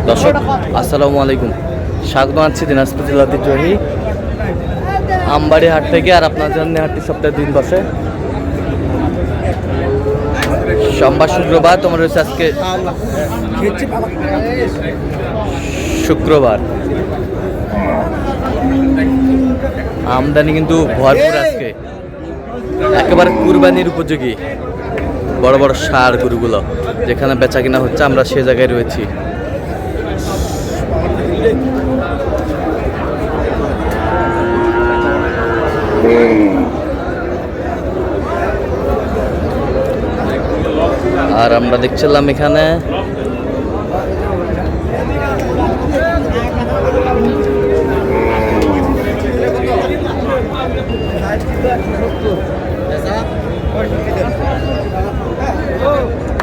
দর্শক আসসালামু আলাইকুম, স্বাগত আছি দিনাজপুর জেলা ঐতিহ্যবাহী আমবাড়ি হাট থেকে। আর আপনার জন্য হাটটি সপ্তাহে 3 বসে, সোমবার শুক্রবার। তোমার রয়েছে আজকে শুক্রবার। আমদানি কিন্তু ভরপুর আজকে, একেবারে কুরবানির উপযোগী বড় বড় ষাঁড় গরুগুলো যেখানে বেচা কিনা হচ্ছে, আমরা সে জায়গায় রয়েছি। আর আমরা দেখছিলাম এখানে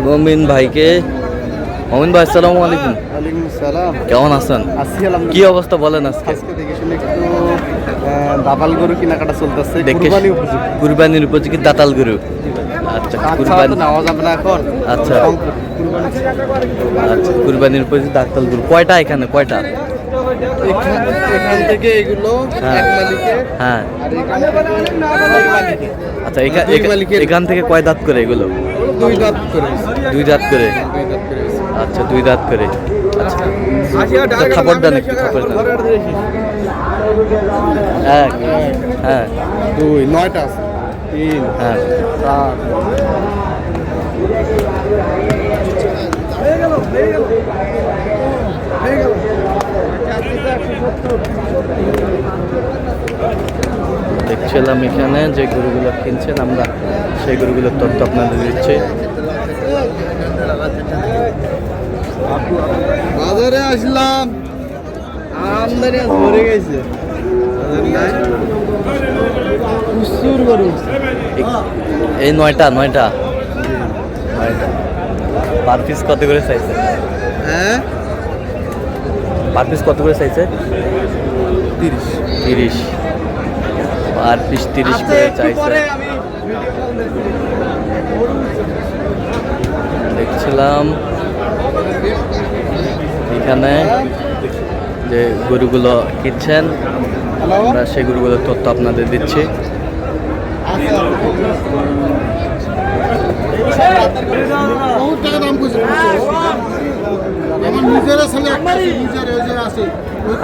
মমিন ভাইকে। মমিন ভাই আসসালামু আলাইকুম। ওয়ালাইকুম আসসালাম। কেমন আছেন? কি অবস্থা বলেন আজকে? দেখে শুনে একটু দাতাল গরু কেনাকাটা চলতেছে। কুরবানির উপযোগী দাতাল গরু। আচ্ছা, কুরবানি নেওয়া যাবে না এখন। আচ্ছা, কুরবানির উপযোগী দাতাল গরু কয়টা এখানে? কয়টা এখান থেকে এগুলো এক মালিকের। হ্যাঁ, আচ্ছা, এখান থেকে কয় দাঁত করে এগুলো? 2 দাঁত করে। 2 দাঁত করে। আচ্ছা, 2 দাঁত করে। আচ্ছা, খাবার দেন একটু, খাবার দেন। 1, হ্যাঁ, 2, 9টা আছে। 3, হ্যাঁ, 4। দেখছিলাম এখানে যে গরুগুলো কিনছেন, আমরা সেই গরুগুলোর তথ্য আপনাদের দিচ্ছি। বাজারে আসলাম, আমদানি ভরে গেছে। প্রচুর গরু। এই 9টা পার পিস কত করে চাইছে? হ্যাঁ, পার পিস কত করে চাইছে? 30 পার পিস 30 করে চাইছে। দেখছিলাম এখানে যে গরুগুলো কিনছেন, আমরা সেই গরুগুলোর তথ্য আপনাদের দিচ্ছি।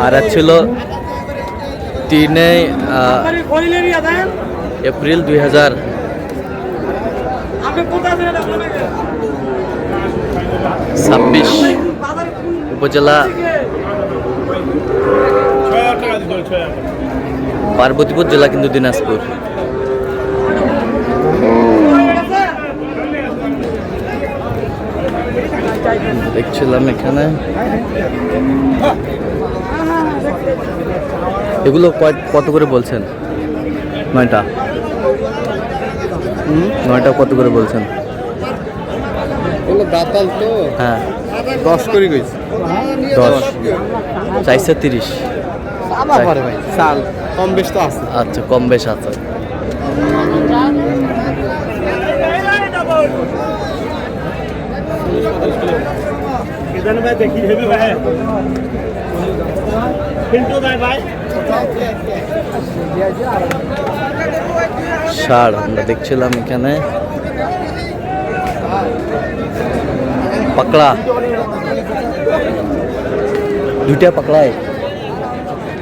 আর ছিল 3 এপ্রিল 2026, উপজেলা পার্বতীপুর, জেলা কিন্তু দিনাজপুর। দেখছিলাম এখানে এগুলো কত করে বলছেন? 9টা কত করে বলছেন? দাতাল তো। হ্যাঁ, 10 করে গেছে। 10 চাইছে 30। ভাই চাল কম বেশ তো আছে। আচ্ছা, কম বেশ আছে। ষাঁড় আমরা দেখছিলাম এখানে। পাকড়া 2টা পাকড়ায়।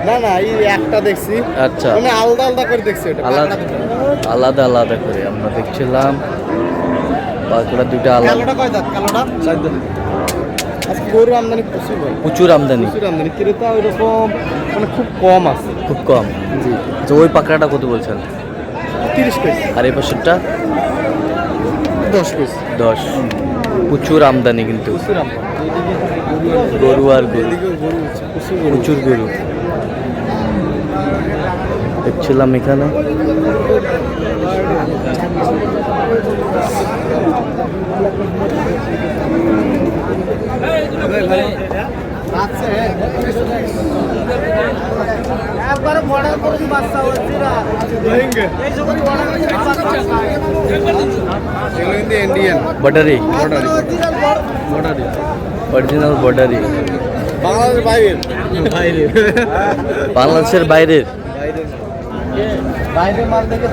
না, এই একটা দেখছি। আচ্ছা, মানে আলাদা আলাদা করে দেখছি। আলাদা আলাদা করে আমরা দেখছিলাম। পাকড়া 2টা আলাদা। কালোটা কয় দাঁত? কালোটা 4 দাঁত। আজকে গরু আমদানি প্রচুর আমদানি। ক্রেতা ওইরকম মানে খুব কম আছে। খুব কম। জি। তো ওই পাকড়াটা কত বলছেন? 30 কেজি। আর এই পাশেরটা 10 কেজি। 10। প্রচুর আমদানি কিন্তু, প্রচুর আমদানি। গরু আর গরু, প্রচুর গরু দেখছিলাম এখানে। একবারে বড় করে বাচ্চা হচ্ছে না এই সব বড় করে বাচ্চা এগুলো কিন্তু ইন্ডিয়ান বর্ডারি বর্ডারি অরিজিনাল বর্ডারি বাংলাদেশের বাইরে বাইরে বাংলাদেশের বাইরের বাইরে মাল দেখে তো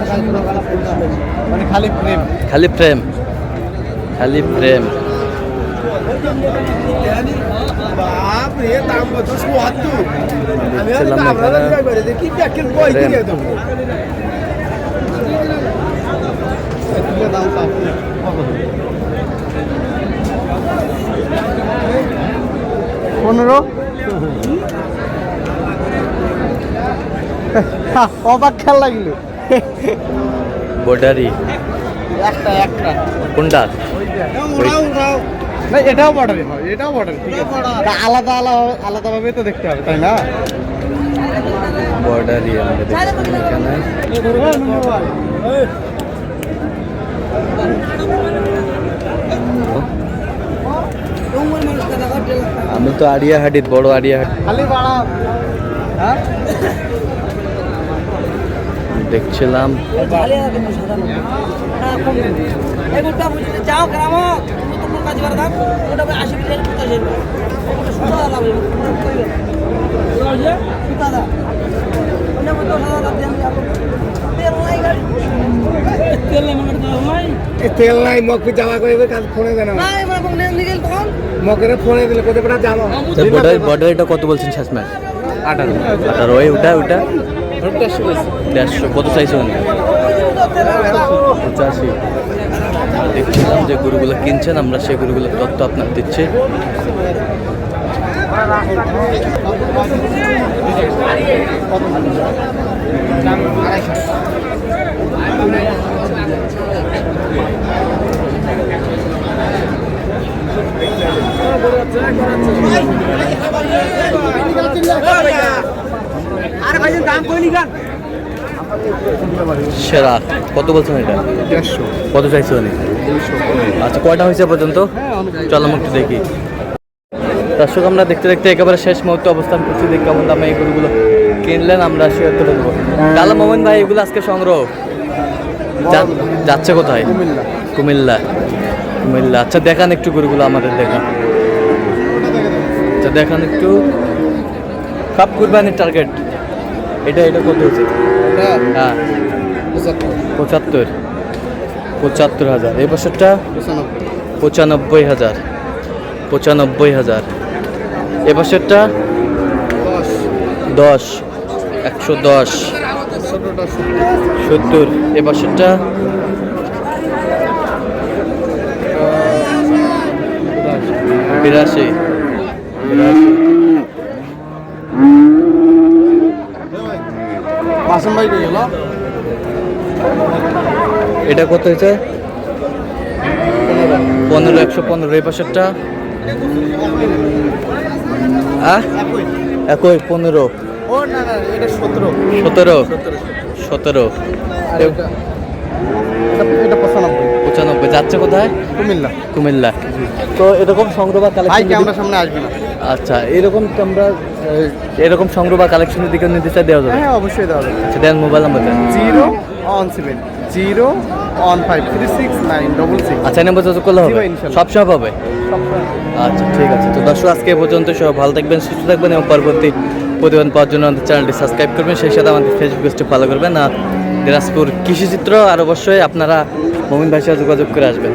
মানে খালি প্রেম খালি প্রেম খালি প্রেম বাপ রে দাম কত ৭৪ আমি দেখছিলাম আমরা এখানে কি প্যাকেট কই প্রেম। দিয়ে দেবো দাম কত 15 অবাক খেয়াল লাগলো বর্ডারি একটা একটা কোনটা না এটাও বর্ডারি হয় এটাও বর্ডারি আলাদা আলাদা আলাদাভাবে তো দেখতে হবে তাই না বর্ডারি আমরা দেখছি এখানে আমি তো আড়িয়াহাটির বড় আড়িয়াহাটি খালি বাড়া হ্যাঁ দেখছিলাম যাও গ্রাম তোমার কাজ করে দাম ওটা 80 টাকা 50 টাকা সুতা লাগবে সুতা দা ওটা মত সাদা দেন তেল নাই গাড়ি তেল নাই মনে দাও ভাই তেল নাই মক জামা কইবে কাজ ফোনে দেন নাই মানে কোন নিগেল তখন মকের ফোনে দিলে কত বড় জামা বর্ডারিটা কত বলছেন শেষমেশ 18 ওই ওটা 150 কত চাইছো 85 দেখছিলাম যে গরুগুলো কিনছেন আমরা সেই গরুগুলোর তথ্য আপনার দিচ্ছি আরে ভাই দাম কই নিগান সেরা কত বলছেন এটা 150 কত চাইছো উনি আচ্ছা কয়টা হয়েছে পর্যন্ত চলো একটু দেখি দর্শক আমরা দেখতে দেখতে একেবারে শেষ মুহূর্তে অবস্থান করছি দেখি কেমন দামে এই গরুগুলো কিনলেন আমরা শেয়ার করে দেবো কালা মোমিন ভাই এগুলো আজকে সংগ্রহ যাচ্ছে কোথায় কুমিল্লা কুমিল্লা আচ্ছা দেখান একটু গরুগুলো আমাদের দেখান আচ্ছা দেখান একটু কাপ কুরবানির টার্গেট এটা কত হয়েছে হ্যাঁ 75,000 এই বছরটা 95,000 এ বছরটা 10 110 70 এ বছরটা 82 বাসন ভাই কই গেল এটা কত হয়েছে 15 115 এই বছরটা একই 15 ও না না এটা 17 17 এটা 95 যাচ্ছে কোথায় কুমিল্লা কুমিল্লা তো এরকম সংগ্রহ বা ভাই কালেকশন ক্যামেরার সামনে আসবে না আচ্ছা এরকম সংগ্রহ বা কালেকশনের দিকে নির্দেশ দেওয়া যাবে হ্যাঁ অবশ্যই দেওয়া যাবে আচ্ছা দেন মোবাইল নাম্বার দেন 017 আচ্ছা এই নাম্বার যোগাযোগ করলে হবে জি ভাই, ইনশাল্লাহ। সবসময় পাবে আচ্ছা ঠিক আছে তো দর্শক আজকে এ পর্যন্ত সবাই ভালো থাকবেন সুস্থ থাকবেন এবং পরবর্তী প্রতিবেদন পাওয়ার জন্য আমাদের চ্যানেলটি সাবস্ক্রাইব করবেন সেই সাথে আমাদের ফেসবুক পেজটি ফলো করবেন আর দিনাজপুর কৃষিচিত্র আর অবশ্যই আপনারা মমিন ভাইয়ের সাথে যোগাযোগ করে আসবেন